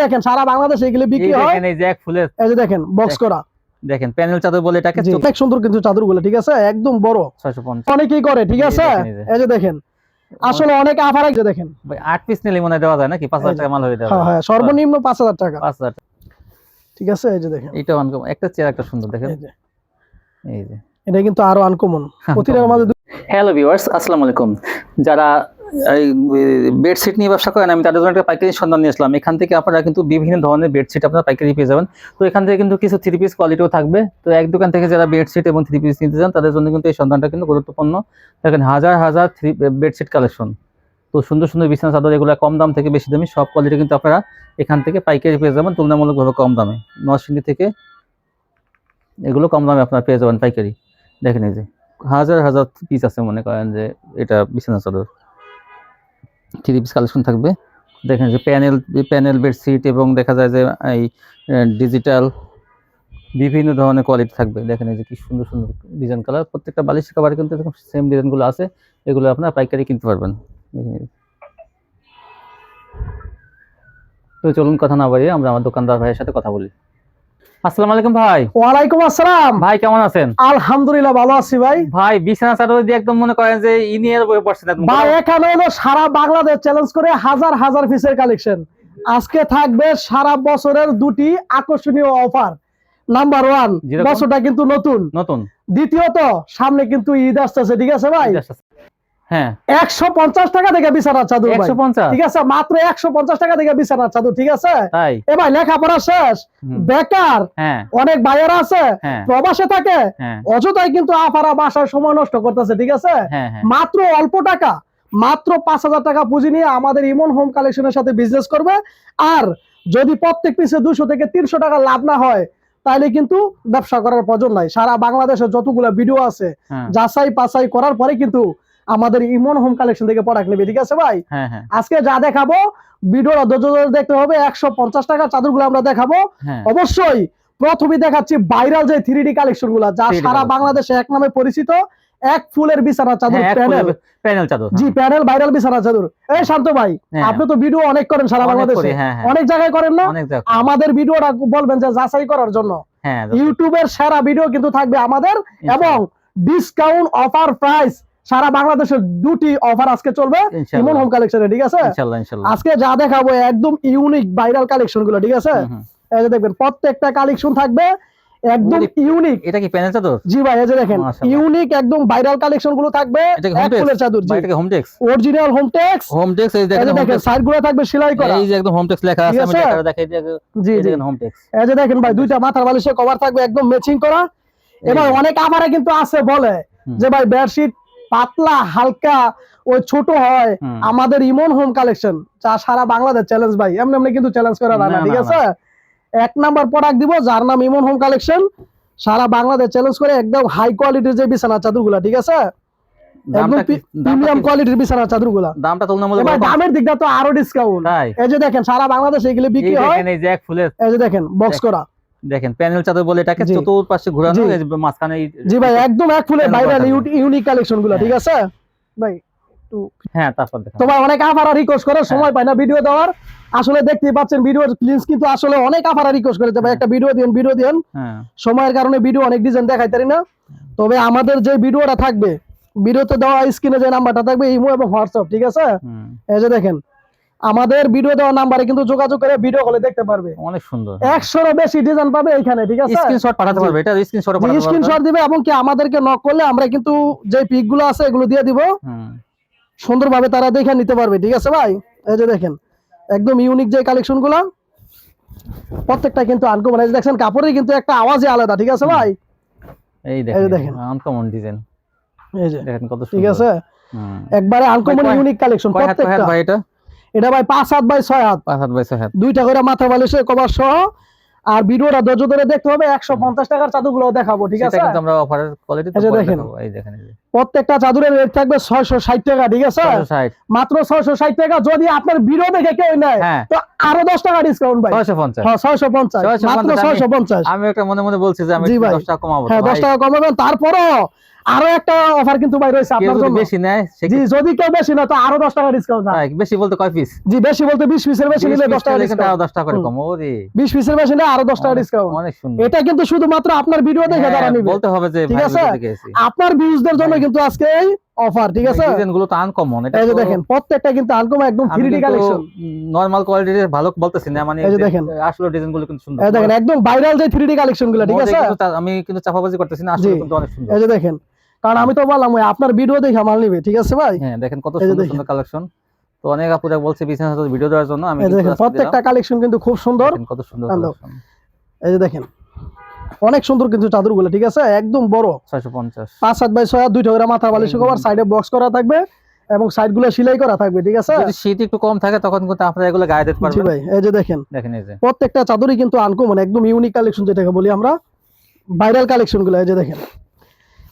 দেখেন সারা বাংলাদেশে এগুলো বিক্রি হয়। দেখেন এই যে এক ফুলের, এই যে দেখেন বক্স করা, দেখেন প্যানেল চাদর বলে এটাকে। অনেক সুন্দর কিন্তু চাদরগুলো, ঠিক আছে, একদম বড় 650 অনেকেই করে, ঠিক আছে। এই যে দেখেন আসলে অনেক অফার আছে। দেখেন ভাই 8 পিস নিলে মনে দেওয়া যায় নাকি 5000 টাকা মাল হয়ে যাবে। হ্যাঁ সর্বনিম্ন 5000 টাকা, 5000, ঠিক আছে। এই যে দেখেন এটা আনকমন একটা চেয়ার, একটা সুন্দর দেখেন। এই যে এটা কিন্তু আরো আনকমন প্রতিটার মাঝে। হ্যালো ভিউয়ার্স, আসসালামু আলাইকুম। যারা এই বেডশিট নিয়ে ব্যবসা করেন, আমি তাদের জন্য একটা পাইকারি সন্ধান নিয়ে আসলাম। এখান থেকে আপনারা কিন্তু বিভিন্ন ধরনের বেডশিট আপনারা পাইকারি পেয়ে যাবেন। তো এখান থেকে কিন্তু কিছু 3 পিস কোয়ালিটিও থাকবে। তো এক দোকান থেকে যারা বেডশিট এবং 3 পিস নিতে চান তাদের জন্য কিন্তু এই সন্ধানটা কিন্তু গুরুত্বপূর্ণ। দেখেন হাজার হাজার বেডশিট কালেকশন, তো সুন্দর সুন্দর বিছানা চাদর, এগুলো কম দাম থেকে বেশি দামি সব কোয়ালিটি কিন্তু আপনারা এখান থেকে পাইকারি পেয়ে যাবেন তুলনামূলকভাবে কম দামে। নরসিংদী থেকে এগুলো কম দামে আপনারা পেয়ে যাবেন পাইকারি। দেখেন এই যে হাজার হাজার পিস আছে, মনে করেন যে এটা বিছানা চাদর 3 পিস কালেকশন থাকবে। দেখেন যে প্যানেল বেডশিট এবং দেখা যায় যে এই ডিজিটাল বিভিন্ন ধরনের কোয়ালিটি থাকবে। দেখেন এই যে কি সুন্দর সুন্দর ডিজাইন কালার, প্রত্যেকটা বালিশ কভারে কিন্তু এরকম সেম ডিজাইনগুলো আছে। এগুলো আপনারা পাইকারি কিনতে পারবেন। তো চলুন কথা না বাড়িয়ে আমরা আমার দোকানদার ভাইয়ের সাথে কথা বলি। আসসালামু আলাইকুম ভাই। ওয়ালাইকুম আসসালাম ভাই, কেমন আছেন? আলহামদুলিল্লাহ ভালো আছি ভাই। ভাই বিছানা চাদর দিয়ে একদম মনে করেন যে ইনিয়ার বই পড়ছেন একদম। ভাই এখানে হলো সারা বাংলাদেশ চ্যালেঞ্জ করে হাজার হাজার পিসের কালেকশন। আজকে থাকবে সারা বছরের দুটি আকর্ষণীয় অফার। নাম্বার 1, বছরটা কিন্তু নতুন নতুন। দ্বিতীয়ত সামনে কিন্তু ঈদ আসতেছে, ঠিক আছে ভাই। হ্যাঁ 150 টাকা থেকে বিছানার চাদর, 150, ঠিক আছে, মাত্র 150 টাকা থেকে বিছানার চাদর, ঠিক আছে। তাই এ ভাই লেখাপড়া শেষ, বেকার, অনেক ভাইয়েরা আছে প্রবাসে থাকে, অযথাই কিন্তু আপারা বাসায় সময় নষ্ট করতেছে, ঠিক আছে। মাত্র অল্প টাকা, মাত্র 5000 টাকা পুঁজি নিয়ে আমাদের ইমন হোম কালেকশনের সাথে বিজনেস করবে। আর যদি প্রত্যেক পিসে 200 থেকে 300 টাকা লাভ না হয় তাহলে কিন্তু ব্যবসা করার প্রয়োজন নাই। সারা বাংলাদেশের যতগুলো ভিডিও আছে যাচাই বাছাই করার পরে কিন্তু আমাদের ইমন হোম কালেকশন থেকে প্রোডাক্ট নেবে, ঠিক আছে ভাই। আজকে যা দেখাবো ভিডিওটা ধৈর্য ধরে দেখতে হবে। 150 টাকা চাদরগুলো আমরা দেখাবো। অবশ্যই প্রথমে দেখাচ্ছি ভাইরাল যে 3D কালেকশন গুলা, যা সারা বাংলাদেশে এক নামে পরিচিত। এক ফুলের বিছানা চাদর, প্যানেল চাদর, জি প্যানেল ভাইরাল বিছানা চাদর। এই শান্ত ভাই, আপনি তো ভিডিও অনেক করেন সারা বাংলাদেশে, অনেক জায়গায় করেন না? আমাদের ভিডিওটা বলবেন যে যাচাই করার জন্য। ইউটিউবের সেরা ভিডিও কিন্তু থাকবে আমাদের, এবং ডিসকাউন্ট অফার প্রাইস সারা বাংলাদেশের দুটি অফার আজকে চলবে ইমন হোম কালেকশনে, ঠিক আছে। আজকে যা দেখাবো একদম ইউনিক ভাইরাল কালেকশন গুলো, ঠিক আছে। এই যে দেখবেন প্রত্যেকটা কালেকশন থাকবে একদম ইউনিক। এটা কি প্যানেল চাদর? জি ভাই, এই যে দেখেন ইউনিক একদম ভাইরাল কালেকশন গুলো থাকবে। এক ফুলের চাদর, জি এটা কি হোমটেক্স, অরিজিনাল হোমটেক্স। হোমটেক্স এই দেখেন সাইড গুলো থাকবে সেলাই করা, এই যে একদম হোমটেক্স লেখা আছে। আমি লেখাটা দেখাই দিই। জি জি হোমটেক্স। এই যে দেখেন ভাই দুইটা মাথার বালিশের কভার থাকবে একদম ম্যাচিং করা। এবার অনেক আমারে কিন্তু আছে বলে যে ভাই বেডশিট পাতলা হালকা ওই ছোট হয়। আমাদের ইমন হোম কালেকশন যা সারা বাংলাদেশ চ্যালেঞ্জ ভাই, এমনি এমনি কিন্তু চ্যালেঞ্জ করা না, ঠিক আছে। এক নাম্বার প্রোডাক্ট দিব যার নাম ইমন হোম কালেকশন, সারা বাংলাদেশ চ্যালেঞ্জ করে একদম হাই কোয়ালিটির যে বিছানা চাদরগুলা, ঠিক আছে, একদম প্রিমিয়াম কোয়ালিটির বিছানা চাদরগুলা। দামটা তুলনামূলক, এবার দামের দিকটা তো আরো ডিসকাউন্ট। এই যে দেখেন সারা বাংলাদেশে এগুলো বিক্রি হয়। এই যে এক ফুলের, এই যে দেখেন বক্স করা, দেখেন প্যানেল চাদর বলে এটাকে, চতুর্পাশে ঘোরানো, এই যে মাঝখানে। জি ভাই একদম এক ফুলের ভাইরাল ইউনিক কালেকশন গুলো, ঠিক আছে ভাই। হ্যাঁ তারপর দেখেন তো ভাই অনেক আফারা রিকোয়েস্ট করে, সময় পায় না ভিডিও দেওয়ার। আসলে দেখতেই পাচ্ছেন ভিডিওর লিংক কিন্তু আসলে অনেক আফারা রিকোয়েস্ট করে যে ভাই একটা ভিডিও দিন। সময়ের কারণে ভিডিও অনেক ডিজাইন দেখাইতে পারি না। তবে আমাদের যে ভিডিওটা থাকবে, ভিডিওতে দেওয়া স্ক্রিনে যে নাম্বারটা থাকবে ইমো এবং হোয়াটসঅ্যাপ, ঠিক আছে। এই যে দেখেন আমাদের ভিডিও দেওয়া নাম্বারে কিন্তু যোগাযোগ করে ভিডিও কলে দেখতে পারবে। অনেক সুন্দর 100 এর বেশি ডিজাইন পাবে এখানে, ঠিক আছে। স্ক্রিনশট পাঠাতে পারবে, এটা স্ক্রিনশট দিবে এবং কি আমাদেরকে নক করলে আমরা কিন্তু যে পিক গুলো আছে এগুলো দিয়ে দিব। সুন্দরভাবে তারা দেখে নিতে পারবে, ঠিক আছে ভাই। এই যে দেখেন একদম ইউনিক যে কালেকশন গুলা, প্রত্যেকটা কিন্তু আনকমন। এই যে দেখেন কাপড়ের কিন্তু একটা আওয়াজই আলাদা, ঠিক আছে ভাই। এই দেখেন আনকমন ডিজাইন, এই যে দেখেন কত সুন্দর, ঠিক আছে। একবারে আনকমন ইউনিক কালেকশন প্রত্যেকটা। ভাই এটা ভাই 5 হাত বাই 6 হাত, 5 হাত বাই 6 হাত, দুইটা করে মাথা বালিশের কভার সহ। আর ভিডিওটা ধৈর্য ধরে দেখতে হবে। 150 টাকার চাদরগুলো দেখাবো, ঠিক আছে। সেটা কিন্তু আমরা অফারের কোয়ালিটি তো দেখাবো। এই দেখেন প্রত্যেকটা চাদরের রেট থাকবে 660 টাকা, ঠিক আছে। মাত্র 660 টাকা। যদি আপনার ভিডিও দেখে কেউ নেয় তো আরো 10 টাকা ডিসকাউন্ট ভাই, 650। হ্যাঁ 650, মাত্র 650। আমি একটা মনে মনে বলছি যে আমি 10 টাকা কমাবো। হ্যাঁ 10 টাকা কমাবেন। তারপরও আরো একটা অফার কিন্তু ভাই রয়েছে আপনার জন্য। বেশি নেয় জি, যদি কেউ বেশি না তো আরো 10 টাকা ডিসকাউন্ট। ভাই বেশি বলতে কয় পিস? জি, বেশি বলতে 20 পিসের বেশি নিলে 10 টাকা ডিসকাউন্ট। আরো 10 টাকা করে কম। ওরে 20 পিসের বেশি নিলে আরো 10 টাকা ডিসকাউন্ট। অনেক সুন্দর। এটা কিন্তু শুধুমাত্র আপনার ভিডিও দেখে যারা নিবে বলতে হবে যে ঠিক আছে, আপনার ভিউজদের জন্য কিন্তু আজকে এই অফার, ঠিক আছে। ডিজাইনগুলো তো আনকমন। এটা এই যে দেখেন প্রত্যেকটা কিন্তু আনকমন, একদম 3D কালেকশন। নরমাল কোয়ালিটির ভালো বলতেছি না, মানে এই যে দেখেন আসলে ডিজাইনগুলো কিন্তু সুন্দর। এই দেখেন একদম ভাইরাল যে 3D কালেকশনগুলো, ঠিক আছে। আমি কিন্তু চাপাবাজি করতেছি না, আসলে কিন্তু অনেক সুন্দর। এই যে দেখেন, কারণ আমি তো বললাম ওই আপনার ভিডিও দেখে মাল নিবে, ঠিক আছে ভাই। হ্যাঁ দেখেন কত সুন্দর সুন্দর কালেকশন। তো অনেক আপুরা বলছে বিজনেস হাতে ভিডিও দেওয়ার জন্য, আমি কিন্তু প্রত্যেকটা কালেকশন কিন্তু খুব সুন্দর। কত সুন্দর কালেকশন। এই যে দেখেন অনেক সুন্দর কিন্তু চাদরগুলো, ঠিক আছে, একদম বড় 650 5-7 বাই 6 দুইটা করে মাথা বালিশ কভার, সাইডে বক্স করা থাকবে এবং সাইডগুলো সেলাই করা থাকবে, ঠিক আছে। যদি শীত একটু কম থাকে তখন কিন্তু আপনারা এগুলো গায়ে দিতে পারবেন। জি ভাই, এই যে দেখেন এই যে প্রত্যেকটা চাদরই কিন্তু আনকমন, একদম ইউনিক কালেকশন যেটাকে বলি আমরা ভাইরাল কালেকশনগুলো। এই যে দেখেন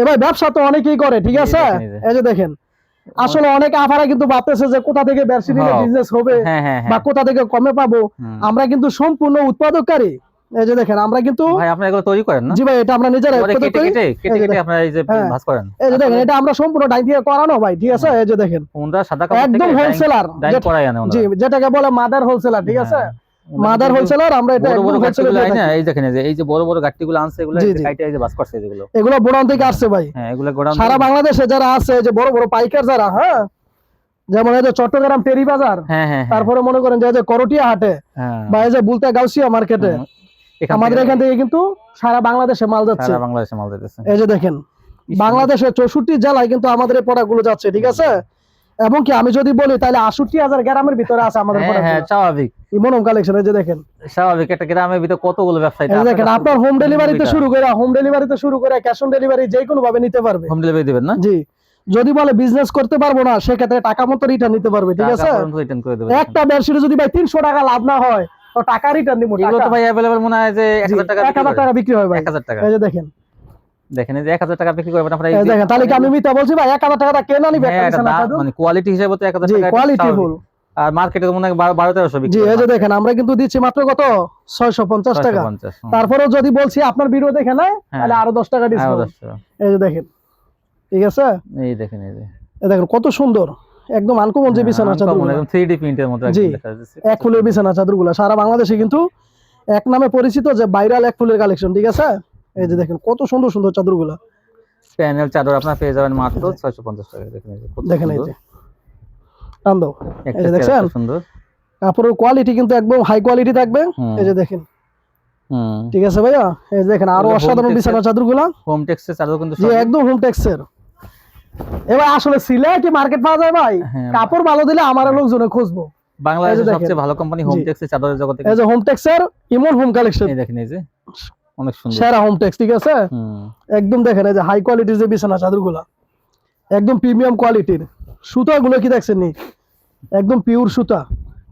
এবার ব্যবসা তো অনেকেই করে, ঠিক আছে। এই যে দেখেন আসলে অনেক আফারা কিন্তু ভাবতেছে যে কোথা থেকে বেশি নিলে বিজনেস হবে বা কোথা থেকে কমে পাবো। আমরা কিন্তু সম্পূর্ণ উৎপাদককারী। এই যে দেখেন আমরা কিন্তু ভাই আপনারা এগুলো তৈরি করেন না? জি ভাই, এটা আমরা নিজেরাই কেটে আপনারা এই যে ভাঁজ করেন। এই যে দেখেন এটা আমরা সম্পূর্ণ ডাই দিয়ে করানো ভাই, ঠিক আছে। এই যে দেখেন ওনরা সাদা কাপড় থেকে একদম হোলসেলার ডাই করায় আনে ওনরা। জি, যেটাকে বলে মাদার হোলসেলার, ঠিক আছে। মাদার হোলসেলার আমরা এটা একদম হোলসেলার লাইন না। এই দেখেন এই যে বড় বড় গাট্টিগুলো আনছে, এগুলো কাইটা এই যে ভাঁজ করছে, এগুলো গোডাউন থেকে আসছে ভাই। হ্যাঁ এগুলো গোডাউন সারা বাংলাদেশে যারা আছে, যে বড় বড় পাইকার যারা, হ্যাঁ, যেমন এই যে চট্টগ্রাম টেরি বাজার, তারপরে মনে করেন যে করটিয়া হাটে বা এই যে বুলতা গাউসিয়া মার্কেটে, আমাদের এখান থেকে কিন্তু সারা বাংলাদেশে মাল যাচ্ছে। এই যে দেখেন বাংলাদেশের 64 জেলায় কিন্তু আমাদের এই প্রোডাক্টগুলো যাচ্ছে, ঠিক আছে। এবং কি আমি যদি বলি তাহলে 68,000 গ্রামের ভিতরে আছে আমাদের প্রোডাক্ট। হ্যাঁ স্বাভাবিক, ইমনম কালেকশন। এই যে দেখেন স্বাভাবিক একটা গ্রামের ভিতরে কতগুলো ব্যবসায়ী। এই দেখেন আপনার হোম ডেলিভারিতে শুরু করে ক্যাশ অন ডেলিভারি যে কোনো ভাবে নিতে পারবে। হোম ডেলিভারি দিবেন না? জি, যদি বলে বিজনেস করতে পারবো না সেক্ষেত্রে টাকা মতো রিটার্ন নিতে পারবে, ঠিক আছে। একটা বেডশিটে যদি ভাই 300 টাকা লাভ না হয় তো টাকা রিটার্ন দিব। এগুলো তো ভাই अवेलेबल মনে হয় যে 1000 টাকা বিক্রি হয় ভাই। 1000 টাকা। এই যে দেখেন এই যে 1000 টাকা বিক্রি করবেন আপনারা। এই দেখেন তাহলে কি আমি মিথ্যা বলছি ভাই? 1000 টাকা কে না নিবে? মানে কোয়ালিটি হিসেবে তো 1000 টাকা কোয়ালিটি ফুল। আর মার্কেটে তো মনে হয় 12-1300 বিক্রি। জি, এই যে দেখেন আমরা কিন্তু দিচ্ছি মাত্র কত 650 টাকা। তারপরেও যদি বলছি আপনার ভিডিও দেখে না তাহলে আরো 10 টাকা ডিসকাউন্ট। এই যে দেখেন, ঠিক আছে। এই দেখেন এই দেখেন কত সুন্দর, একদম আনকমন যে বিছানা চাদর, একদম 3D প্রিন্টের মতো একদম দেখা যাচ্ছে। এক ফুলের বিছানা চাদরগুলো সারা বাংলাদেশে কিন্তু এক নামে পরিচিত, যে ভাইরাল এক ফুলের কালেকশন, ঠিক আছে। এই যে দেখেন কত সুন্দর সুন্দর চাদরগুলো। প্যানেল চাদর আপনারা পেয়ে যাবেন মাত্র 650 টাকা। দেখেন এই যে কত দেখেন, এই যে টান্দো, এই যে দেখছেন সুন্দর কাপড়ের কোয়ালিটি কিন্তু একদম হাই কোয়ালিটি থাকবে। এই যে দেখেন, ঠিক আছে ভাইয়া। এই যে দেখেন আরো অসাধারণ বিছানা চাদরগুলো, হোম টেক্সের চাদর কিন্তু জি একদম হোম টেক্সের। এবার আসলে সিলেটি মার্কেট পাওয়া যায় ভাই, কাপড় ভালো দিলে আমার লোকজনে খুঁজবো। বাংলাদেশের সবচেয়ে ভালো কোম্পানি হোম টেক্সের চাদরের জগতে। এই যে হোম টেক্সের ইমন হোম কালেকশন, এই দেখেন এই যে অনেক সুন্দর সেরা হোম টেক্স, ঠিক আছে। একদম দেখেন এই যে হাই কোয়ালিটির যে বিছানা চাদরগুলো, একদম প্রিমিয়াম কোয়ালিটির। সুতাগুলো কি দেখছেন নি? একদম পিওর সুতা,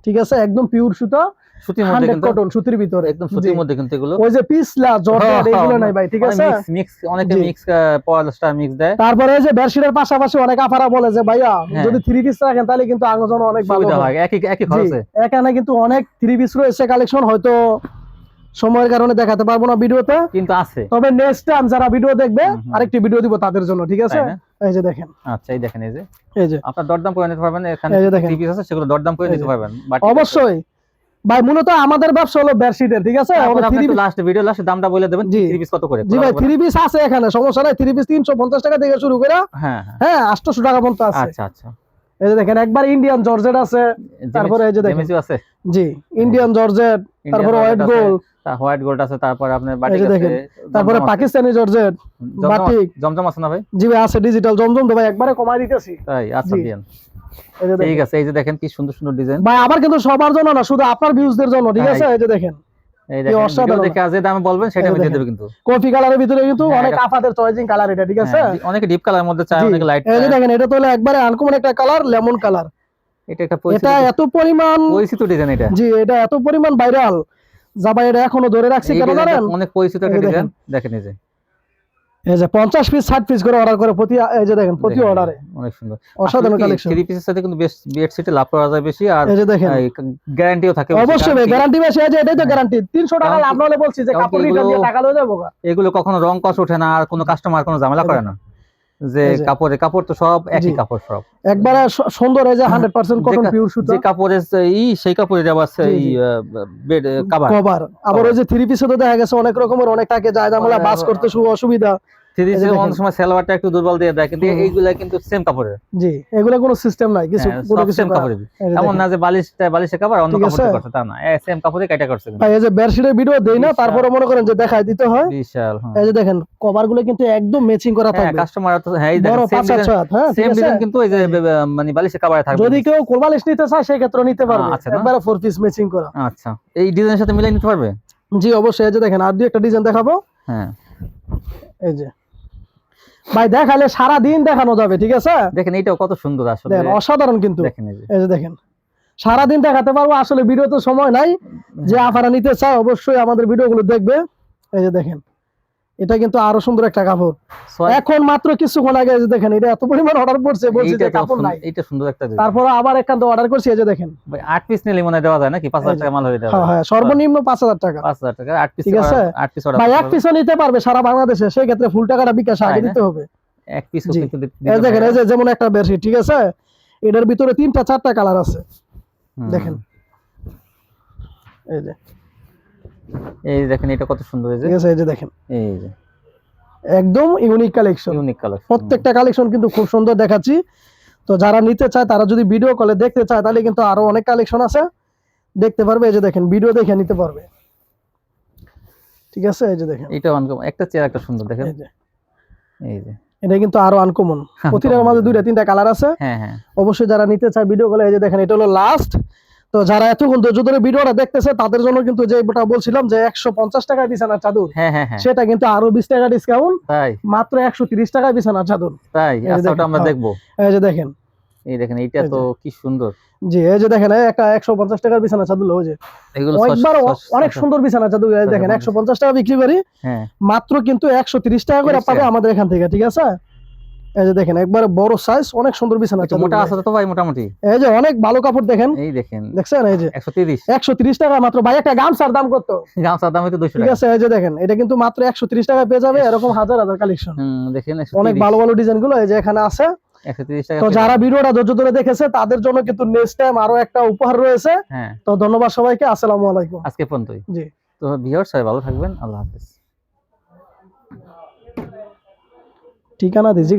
ঠিক আছে, একদম পিওর সুতা, সুতির মধ্যে কিন্তু কটন, সুতির ভিতরে একদম সুতির মধ্যে কিন্তু এগুলো ওই যে পিসলা জর্জেট এগুলো নাই ভাই, ঠিক আছে। মিক্স অনেকে মিক্স পলিস্টার মিক্স দেয়। তারপরে এই যে বেডশিটের পাশাপাশি অনেক আফারা বলে যে ভাইয়া যদি 3 পিস রাখেন তাহলে কিন্তু আঙ্গজন অনেক ভালো হয়, একই খরচে। এখানে কিন্তু অনেক 3 পিস রয়েছে কালেকশন, হয়তো সময়ের কারণে দেখাতে পারবো না ভিডিওতে, কিন্তু আছে। তবে নেক্সট টাইম যারা ভিডিও দেখবে আরেকটি ভিডিও দিব তাদের জন্য, ঠিক আছে। এই যে দেখেন, আচ্ছা এই দেখেন এই যে আপনারা দরদাম করে নিতে পারবেন। এখানে 3 পিস আছে, সেগুলো দরদাম করে নিতে পারবেন। অবশ্যই ভাই, মূলত আমাদের ব্যবসা হলো বেডশিটের, ঠিক আছে। আপনি লাস্ট ভিডিও লাস্টে দামটা বলে দেবেন 3 পিস কত করে। জি ভাই 3 পিস আছে এখানে, সমস্যা নাই। 3 পিস 350 টাকা থেকে শুরু করে হ্যাঁ 800 টাকা পর্যন্ত আছে। আচ্ছা আচ্ছা, এই যে দেখেন একবার ইন্ডিয়ান জর্জেট আছে, তারপরে এই যে দেখেন এমএসইউ আছে, জি ইন্ডিয়ান জর্জেট, তারপরে হোয়াইট গোল্ড আছে, তারপরে আপনার বাটিক আছে, তারপরে পাকিস্তানি জর্জেট, বাটিক, জমজম আছে না ভাই? জি ভাই আছে, ডিজিটাল জমজম তো ভাই একবারে কমাই দিতেছি। তাই আচ্ছা দিন, ঠিক আছে। এই যে দেখেন কি সুন্দর সুন্দর ডিজাইন ভাই, আবার কিন্তু সবার জন্য না, শুধু আপনার ভিউজদের জন্য, ঠিক আছে। এই যে দেখেন, এই দেখেন ভিডিও দেখে যে দাম বলবেন সেটা আমি দিয়ে দেব। কিন্তু কফি কালারের ভিতরে কিন্তু অনেক আপাদের চয়েজিং কালার এটা, ঠিক আছে। অনেকে ডিপ কালারের মধ্যে চায়, অনেকে লাইট। এই যে দেখেন এটা তো হলো একবারে আনকমন একটা কালার, লেমন কালার। এটা এত পরিমাণ পরিচিত ডিজাইন এটা, জি এটা এত পরিমাণ ভাইরাল যা ভাই এটা এখনো ধরে রাখছি কেন জানেন? অনেক পরিচিত একটা ডিজাইন। দেখেন এই যে 50 পিস 60 পিস করে অর্ডার করে প্রতি, এই যে দেখেন প্রতি অর্ডারে অনেক সুন্দর অসাধারণ কালেকশন। 3 পিসের সাথে কিন্তু বেডশিটে লাভ করা যায় বেশি, আর এই যে দেখেন গ্যারান্টিও থাকে। অবশ্যই ভাই গ্যারান্টি বেশি আছে, এটাই তো গ্যারান্টি। 300 টাকা লাভ হলে বলছি যে কাপড় রিটার্ন দিয়ে টাকা লয়ে যাবো। এগুলো কখনো রং কস ওঠে না, আর কোনো কাস্টমার কোনো ঝামেলা করে না। যে কাপড় তো সব একই কাপড়, সব একবারে সুন্দর, এই যে 100% কটন পিওর সুতা, যে কাপড়ের সেই কাপড়ে দেওয়া আছে এই বেড কভার। আবার ওই যে থ্রি পিসে তো দেখা গেছে অনেক রকমের, অনেক টাকে যায় জামালা বাস করতে অসুবিধা, থ্রি পিসে অনেক সময় সালোয়ারটা একটু দুর্বল দিয়ে দেয়, কিন্তু এইগুলা কিন্তু সেম কাপড়ের। জি, এগুলা কোনো সিস্টেম নাই, কিছু সেম কাপড়ের, এমন না যে বালিশের কভার অন্য কাপড় করছে, তা না, সেম কাপড়ে কাটা করছে। ভাই এই যে বেডশিটের ভিডিও দেই না, তারপরে মনে করেন যে দেখাই দিতে হয় বিশাল। এই যে দেখেন কভারগুলো কিন্তু একদম ম্যাচিং করা থাকবে, কাস্টমার তো এই দেখেন সেম ডিজাইন, কিন্তু এই যে মানে বালিশের কভারে থাকবে। যদি কেউ বালিশ নিতে চায় সেই ক্ষেত্রে নিতে পারবে, একবারে 4 পিস ম্যাচিং করা। আচ্ছা, এই ডিজাইনের সাথে মিলাই নিতে পারবে? জি অবশ্যই। এই যে দেখেন আর দুই একটা ডিজাইন দেখাবো। হ্যাঁ এই যে ভাই দেখালে সারা দিন দেখানো যাবে, ঠিক আছে? দেখেন এইটাও কত সুন্দর, আসলে দেখেন অসাধারণ, কিন্তু এই যে দেখেন সারা দিন দেখাতে পারবো, আসলে ভিডিও তো সময় নাই। যে আপনারা নিতে চায় অবশ্যই আমাদের ভিডিওগুলো দেখবে। এই যে দেখেন এটা কিন্তু আরো সুন্দর একটা কাপড়, এখন মাত্র কিছুক্ষণ আগে যে দেখেন এটা এত পরিমাণ অর্ডার পড়ছে, বলছি যে কাপড় নাই। এটা সুন্দর একটা, তারপর আবার একান্ত অর্ডার করছি। এই যে দেখেন ভাই 8 পিস নিলে মনে দেওয়া যায় নাকি? 5000 টাকা মাল হয়ে যাবে। হ্যাঁ সর্বনিম্ন 5000 টাকা, 5000 টাকা 8 পিস। ঠিক আছে 8 পিস অর্ডার ভাই, এক পিসও নিতে পারবে সারা বাংলাদেশে, সেই ক্ষেত্রে ফুল টাকাটা বিকাশ আগে দিতে হবে। এক পিস কিন্তু এই দেখেন এই যে যেমন একটা বেডশিট, ঠিক আছে, এটার ভিতরে 3টা 4টা কালার আছে, দেখেন এই দেখেন এটা কত সুন্দর, এই যে ঠিক আছে। এই যে দেখেন এই যে একদম ইউনিক কালেকশন, প্রত্যেকটা কালেকশন কিন্তু খুব সুন্দর দেখাচ্ছি। তো যারা নিতে চায় তারা যদি ভিডিও কলে দেখতে চায় তাহলে কিন্তু আরো অনেক কালেকশন আছে, দেখতে পারবে। এই যে দেখেন ভিডিও দেখে নিতে পারবে, ঠিক আছে। এই যে দেখেন এটা আনকমন একটা চেয়ার, একটা সুন্দর দেখেন, এই যে এটা কিন্তু আরো আনকমন, প্রতিটার মাঝে 2টা 3টা কালার আছে। হ্যাঁ হ্যাঁ অবশ্যই যারা নিতে চায় ভিডিও কলে, এই যে দেখেন এটা হলো লাস্ট। তো যারা এতক্ষণ ধৈর্য ধরে ভিডিওটা দেখতেছে তাদের জন্য কিন্তু যেটা বলছিলাম যে 150 টাকায় বিছানার চাদর, সেটা কিন্তু আরো 20 টাকা ডিসকাউন্ট, তাই মাত্র 130 টাকায় বিছানার চাদর। তাই আচ্ছা, ওটা আমরা দেখবো। এই যে দেখেন, এই দেখেন এইটা তো কি সুন্দর। জি এই যে দেখেন একটা 150 টাকার বিছানা চাদর, ওই যে এগুলো একবার অনেক সুন্দর বিছানা চাদর। এই দেখেন 150 টাকা বিক্রি করি, মাত্র কিন্তু 130 টাকা করে পাবে আমাদের এখান থেকে, ঠিক আছে। এই যে দেখেন একবারে বড় সাইজ, অনেক সুন্দর বিছানা চাদর, মোটা আছে তো ভাই মোটামুটি। এই যে অনেক ভালো কাপড়, দেখেন এই দেখেন, দেখছেন এই যে 130 টাকা মাত্র। ভাই একটা গামছার দাম কত? গামছার দাম হয়তো 200 টাকা, ঠিক আছে। এই যে দেখেন এটা কিন্তু মাত্র 130 টাকা পেয়ে যাবে, এরকম হাজার হাজার কালেকশন। দেখেন অনেক ভালো ভালো ডিজাইন গুলো এই যে এখানে আছে। 130 টাকা। তো যারা ভিডিওটা ধৈর্য ধরে দেখেছে তাদের জন্য কিন্তু নেক্সট টাইম আরো একটা উপহার রয়েছে। তো ধন্যবাদ সবাইকে, আসসালামু আলাইকুম। আজকে পর্যন্তই। জি তো ভিউয়ার্স সবাই ভালো থাকবেন, আল্লাহ হাফেজ। ঠিকানা দিজি।